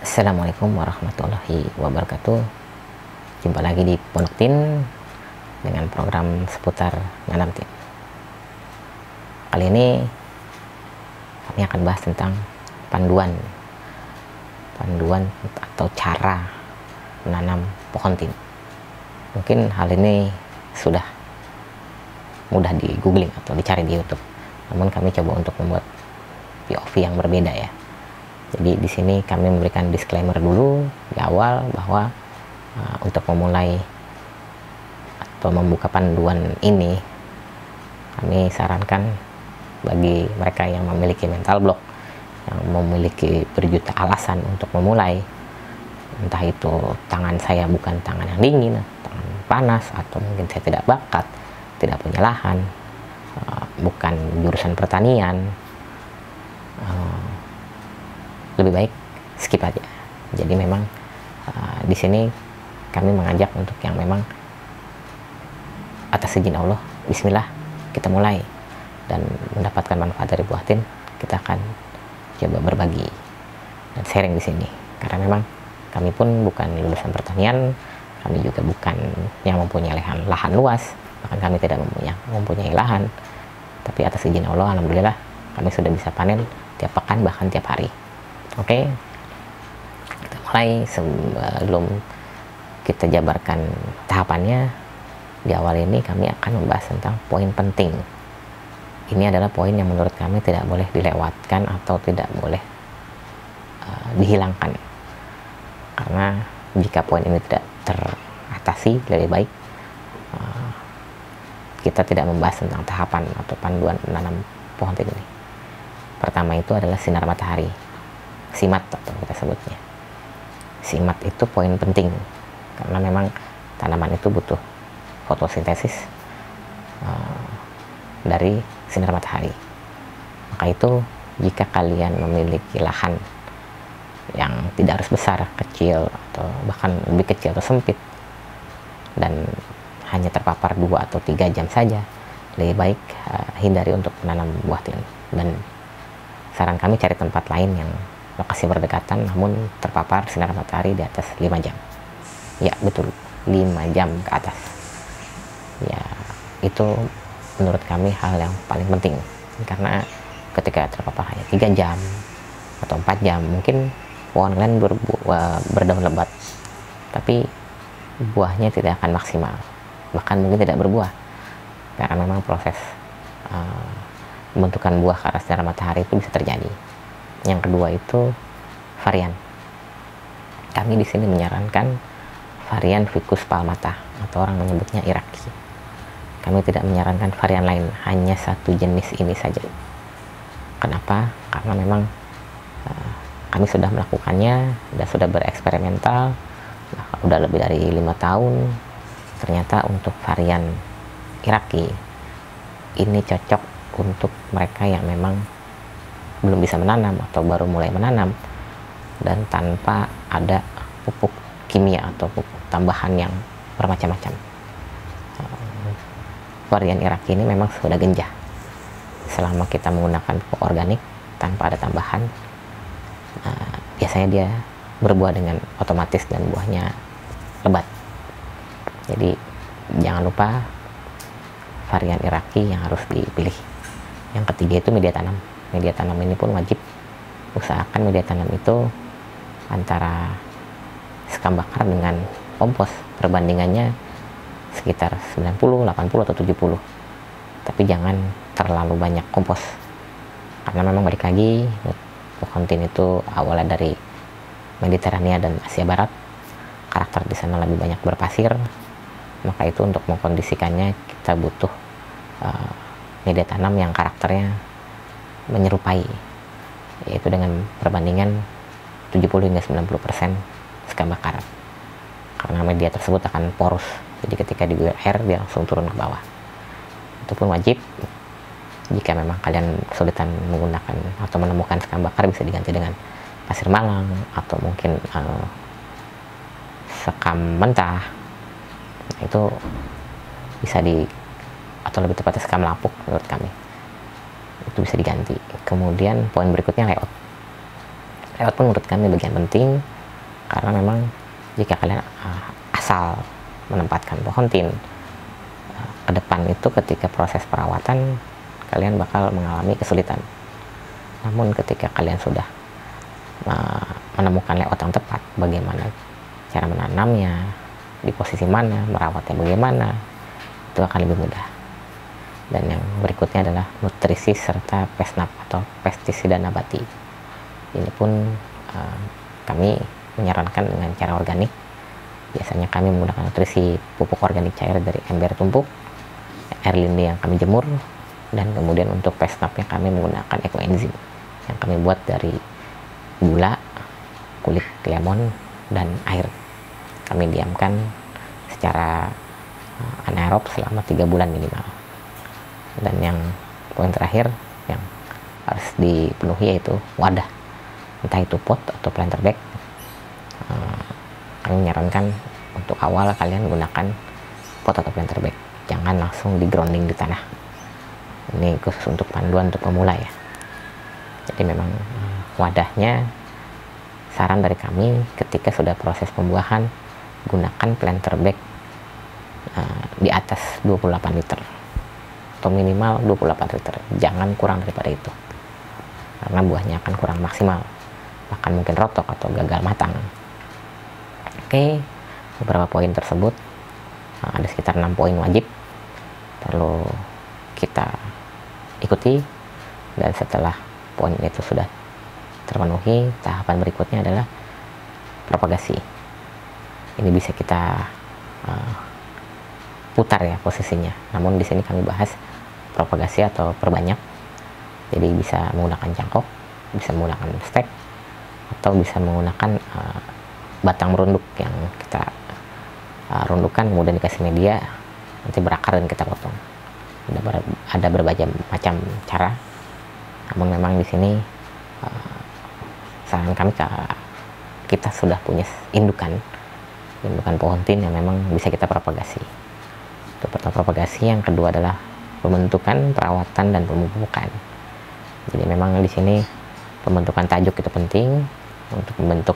Assalamualaikum warahmatullahi wabarakatuh. Jumpa lagi di Pondok Tin dengan program seputar nanam tin. Kali ini kami akan bahas tentang panduan atau cara menanam pohon tin. Mungkin hal ini sudah mudah di googling atau dicari di YouTube. Namun kami coba untuk membuat POV yang berbeda ya. Jadi di sini kami memberikan disclaimer dulu di awal bahwa untuk memulai atau membuka panduan ini, kami sarankan bagi mereka yang memiliki mental block, yang memiliki berjuta alasan untuk memulai, entah itu tangan saya bukan tangan yang dingin, tangan panas, atau mungkin saya tidak bakat, tidak punya lahan, bukan jurusan pertanian, lebih baik skip aja. Jadi memang di sini kami mengajak untuk yang memang atas izin Allah, Bismillah, kita mulai dan mendapatkan manfaat dari buah tin. Kita akan coba berbagi dan sharing di sini, karena memang kami pun bukan lulusan pertanian, kami juga bukan yang mempunyai lahan luas, bahkan kami tidak mempunyai lahan. Tapi atas izin Allah, alhamdulillah, kami sudah bisa panen tiap pekan, bahkan tiap hari. Oke, kita mulai. Sebelum kita jabarkan tahapannya, di awal ini kami akan membahas tentang poin penting. Ini adalah poin yang menurut kami tidak boleh dilewatkan atau tidak boleh dihilangkan, karena jika poin ini tidak teratasi, lebih baik kita tidak membahas tentang tahapan atau panduan menanam pohon tin ini. Pertama itu adalah sinar matahari, simat atau kita sebutnya. Simat itu poin penting, karena memang tanaman itu butuh fotosintesis dari sinar matahari. Maka itu jika kalian memiliki lahan yang tidak harus besar, kecil, atau bahkan lebih kecil atau sempit, dan hanya terpapar 2 atau 3 jam saja, lebih baik hindari untuk menanam buah tin. Dan saran kami cari tempat lain yang lokasi berdekatan namun terpapar sinar matahari di atas 5 jam. Ya betul, 5 jam ke atas. Ya itu menurut kami hal yang paling penting, karena ketika terpapar hanya 3 jam atau 4 jam, mungkin pohon kalian berdaun lebat, tapi buahnya tidak akan maksimal, bahkan mungkin tidak berbuah, karena memang proses pembentukan buah ke arah sinar matahari itu bisa terjadi. Yang kedua itu varian. Kami di sini menyarankan varian Ficus palmata, atau orang menyebutnya Iraqi. Kami tidak menyarankan varian lain, hanya satu jenis ini saja. Kenapa? Karena memang kami sudah melakukannya dan sudah bereksperimental, udah lebih dari 5 tahun. Ternyata untuk varian Iraqi ini cocok untuk mereka yang memang belum bisa menanam atau baru mulai menanam, dan tanpa ada pupuk kimia atau pupuk tambahan yang bermacam-macam. Varian Iraqi ini memang sudah genjah. Selama kita menggunakan pupuk organik tanpa ada tambahan, biasanya dia berbuah dengan otomatis dan buahnya lebat. Jadi jangan lupa varian Iraqi yang harus dipilih. Yang ketiga itu media tanam. Media tanam ini pun wajib usahakan media tanam itu antara sekam bakar dengan kompos, perbandingannya sekitar 90, 80, atau 70. Tapi jangan terlalu banyak kompos, karena memang balik lagi pohon tin itu awalnya dari Mediterania dan Asia Barat, karakter di sana lebih banyak berpasir. Maka itu untuk mengkondisikannya kita butuh media tanam yang karakternya menyerupai, yaitu dengan perbandingan 70 hingga 90% sekam bakar, karena media tersebut akan porous, jadi ketika diguyur air dia langsung turun ke bawah. Itu pun wajib. Jika memang kalian kesulitan menggunakan atau menemukan sekam bakar, bisa diganti dengan pasir malang atau mungkin sekam mentah. Itu bisa atau lebih tepatnya sekam lapuk menurut kami, itu bisa diganti. Kemudian poin berikutnya layout. Layout pun menurut kami bagian penting, karena memang jika kalian asal menempatkan pohon tin ke depan itu, ketika proses perawatan kalian bakal mengalami kesulitan. Namun ketika kalian sudah menemukan layout yang tepat, bagaimana cara menanamnya, di posisi mana, merawatnya bagaimana, itu akan lebih mudah. Dan yang berikutnya adalah nutrisi serta pesnap atau pestisida nabati. Ini pun kami menyarankan dengan cara organik. Biasanya kami menggunakan nutrisi pupuk organik cair dari ember tumpuk, air lindi yang kami jemur, dan kemudian untuk pesnapnya kami menggunakan ekoenzim yang kami buat dari gula, kulit lemon, dan air. Kami diamkan secara anaerob selama 3 bulan minimal. Dan yang poin terakhir yang harus dipenuhi yaitu wadah, entah itu pot atau planter bag. Kami menyarankan untuk awal kalian gunakan pot atau planter bag, jangan langsung di grounding di tanah. Ini khusus untuk panduan untuk pemula ya. Jadi memang wadahnya, saran dari kami ketika sudah proses pembuahan, gunakan planter bag di atas 28 liter atau minimal 28 liter, jangan kurang daripada itu, karena buahnya akan kurang maksimal, bahkan mungkin rotok atau gagal matang. Oke, beberapa poin tersebut ada sekitar 6 poin wajib perlu kita ikuti, dan setelah poin itu sudah terpenuhi, tahapan berikutnya adalah propagasi. Ini bisa kita putar ya posisinya, namun di sini kami bahas propagasi atau perbanyak. Jadi bisa menggunakan cangkok, bisa menggunakan stek, atau bisa menggunakan batang merunduk yang kita rundukkan kemudian dikasih media, nanti berakar dan kita potong. Ada berbagai macam cara, namun memang di sini saran kami kita sudah punya indukan pohon tin yang memang bisa kita propagasi. Itu pertama propagasi, yang kedua adalah pembentukan, perawatan, dan pemupukan. Jadi memang di sini pembentukan tajuk itu penting untuk membentuk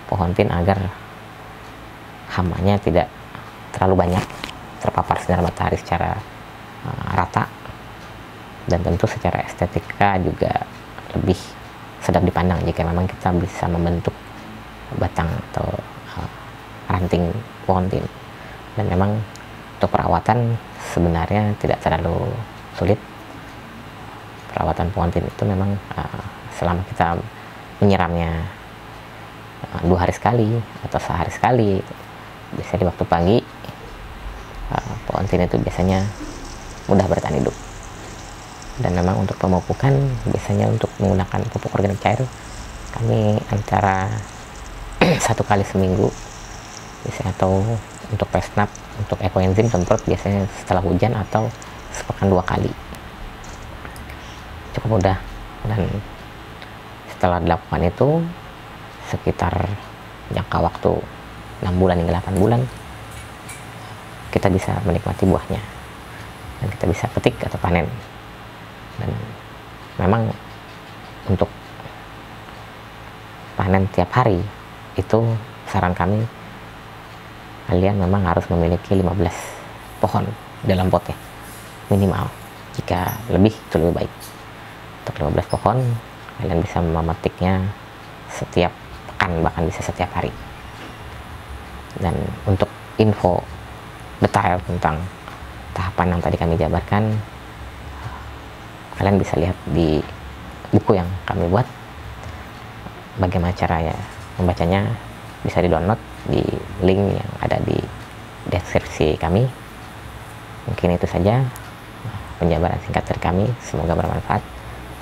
pohon tin agar hamanya tidak terlalu banyak, terpapar sinar matahari secara rata, dan tentu secara estetika juga lebih sedap dipandang jika memang kita bisa membentuk batang atau ranting pohon tin. Dan memang untuk perawatan sebenarnya tidak terlalu sulit. Perawatan pohon tin itu memang selama kita menyiramnya 2 hari sekali atau sehari sekali, biasanya di waktu pagi, pohon tin itu biasanya mudah bertahan hidup. Dan memang untuk pemupukan biasanya untuk menggunakan pupuk organik cair, kami antara 1 kali seminggu biasanya, atau untuk pesnap, untuk ekoenzim semprot biasanya setelah hujan atau sepekan 2 kali. Cukup mudah, dan setelah dilakukan itu sekitar jangka waktu 6 bulan hingga 8 bulan kita bisa menikmati buahnya, dan kita bisa petik atau panen. Dan memang untuk panen tiap hari itu saran kami kalian memang harus memiliki 15 pohon dalam potnya minimal. Jika lebih itu lebih baik. Untuk 15 pohon kalian bisa memetiknya setiap pekan, bahkan bisa setiap hari. Dan untuk info detail tentang tahapan yang tadi kami jabarkan, kalian bisa lihat di buku yang kami buat. Bagaimana cara ya membacanya, bisa di-download di link yang ada di deskripsi kami. Mungkin itu saja penjabaran singkat dari kami, semoga bermanfaat.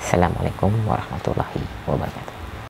Assalamualaikum warahmatullahi wabarakatuh.